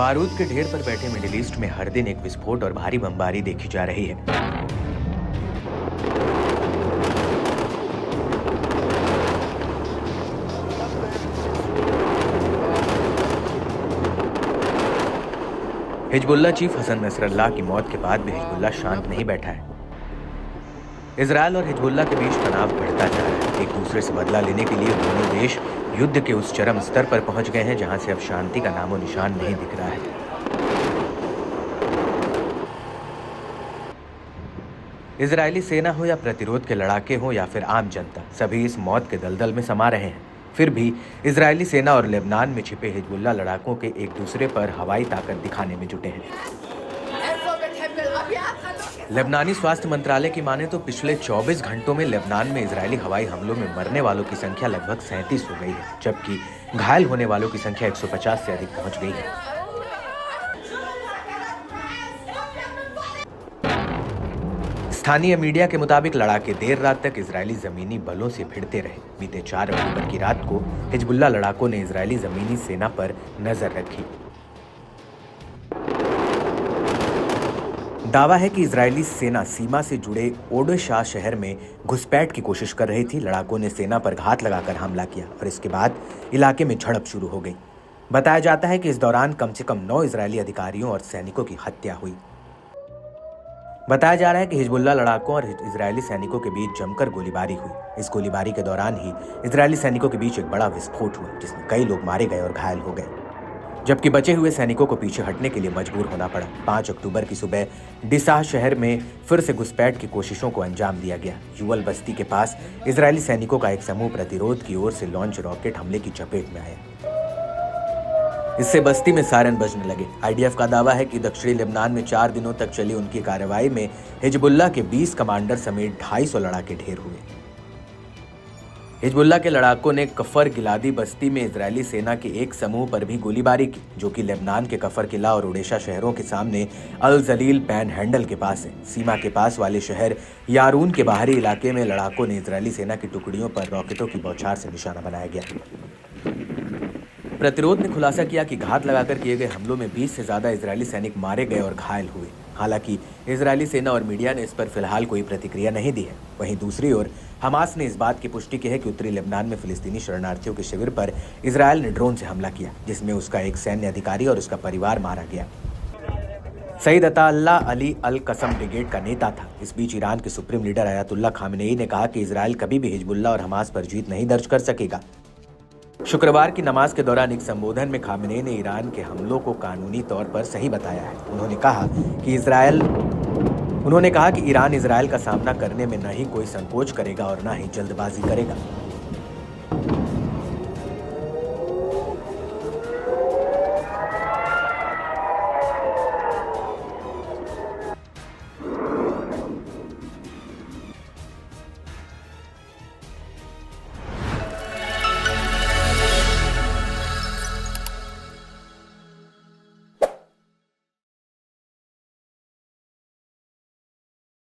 बारूद के ढेर पर बैठे मिडिल ईस्ट में हर दिन एक विस्फोट और भारी बमबारी देखी जा रही है। हिजबुल्लाह चीफ हसन नसरल्लाह की मौत के बाद भी हिजबुल्लाह शांत नहीं बैठा है। इजरायल और हिजबुल्लाह के बीच तनाव बढ़ता जा रहा है। एक दूसरे से बदला लेने के लिए दोनों देश युद्ध के उस चरम स्तर पर पहुंच गए हैं जहां से अब शांति का नामो निशान नहीं दिख रहा है। इजरायली सेना हो या प्रतिरोध के लड़ाके हो या फिर आम जनता, सभी इस मौत के दलदल में समा रहे हैं। फिर भी इजरायली सेना और लेबनान में छिपे हिजबुल्लाह लड़ाकों के एक दूसरे पर हवाई ताकत दिखाने में जुटे हैं। लेबनानी स्वास्थ्य मंत्रालय की माने तो पिछले 24 घंटों में लेबनान में इजरायली हवाई हमलों में मरने वालों की संख्या लगभग 37 हो गई है, जबकि घायल होने वालों की संख्या 150 से अधिक पहुंच गई है। स्थानीय मीडिया के मुताबिक लड़ाके देर रात तक इजरायली जमीनी बलों से भिड़ते रहे। बीते 4 अक्टूबर की रात को हिजबुल्लाह लड़ाकों ने इजरायली जमीनी सेना पर नजर रखी। दावा है कि इजरायली सेना सीमा से जुड़े ओडेशा शहर में घुसपैठ की कोशिश कर रही थी। लड़ाकों ने सेना पर घात लगाकर हमला किया और इसके बाद इलाके में झड़प शुरू हो गई। बताया जाता है कि इस दौरान कम से कम 9 इजरायली अधिकारियों और सैनिकों की हत्या हुई। बताया जा रहा है कि हिजबुल्लाह लड़ाकों और इजरायली सैनिकों के बीच जमकर गोलीबारी हुई। इस गोलीबारी के दौरान ही इजरायली सैनिकों के बीच एक बड़ा विस्फोट हुआ, जिसमें कई लोग मारे गए और घायल हो गए, जबकि बचे हुए सैनिकों को पीछे हटने के लिए मजबूर होना पड़ा। 5 अक्टूबर की सुबह डिसाह शहर में फिर से घुसपैठ की कोशिशों को अंजाम दिया गया। युवल बस्ती के पास इजरायली सैनिकों का एक समूह प्रतिरोध की ओर से लॉन्च रॉकेट हमले की चपेट में आया। इससे बस्ती में सायरन बजने लगे। आईडीएफ का दावा है कि दक्षिणी लेबनान में 4 दिनों तक चली उनकी कार्रवाई में हिजबुल्लाह के 20 कमांडर समेत 250 लड़ाके ढेर हुए। हिजबुल्लाह के लड़ाकों ने कफर गिलादी बस्ती में इजरायली सेना के एक समूह पर भी गोलीबारी की, जो कि लेबनान के कफर किला और ओडेशा शहरों के सामने अल जलील पैन हैंडल के पास है। सीमा के पास वाले शहर यारून के बाहरी इलाके में लड़ाकों ने इजरायली सेना की टुकड़ियों पर रॉकेटों की बौछार से निशाना बनाया गया। प्रतिरोध ने खुलासा किया कि घात लगाकर किए गए हमलों में 20 से ज्यादा इजरायली सैनिक मारे गए और घायल हुए। हालांकि इजरायली सेना और मीडिया ने इस पर फिलहाल कोई प्रतिक्रिया नहीं दी है। वहीं दूसरी ओर हमास ने इस बात की पुष्टि की है कि उत्तरी लेबनान में फिलिस्तीनी शरणार्थियों के शिविर पर इजरायल ने ड्रोन से हमला किया, जिसमें उसका एक सैन्य अधिकारी और उसका परिवार मारा गया। सईद अता अली अल कसम ब्रिगेड का नेता था। इस बीच ईरान के सुप्रीम लीडर अयातुल्ला खामेनेई ने कहा कि इजरायल कभी भी हिजबुल्लाह और हमास पर जीत नहीं दर्ज कर सकेगा। शुक्रवार की नमाज के दौरान एक संबोधन में खामेनेई ने ईरान के हमलों को कानूनी तौर पर सही बताया है। उन्होंने कहा कि ईरान इजरायल का सामना करने में न ही कोई संकोच करेगा और न ही जल्दबाजी करेगा।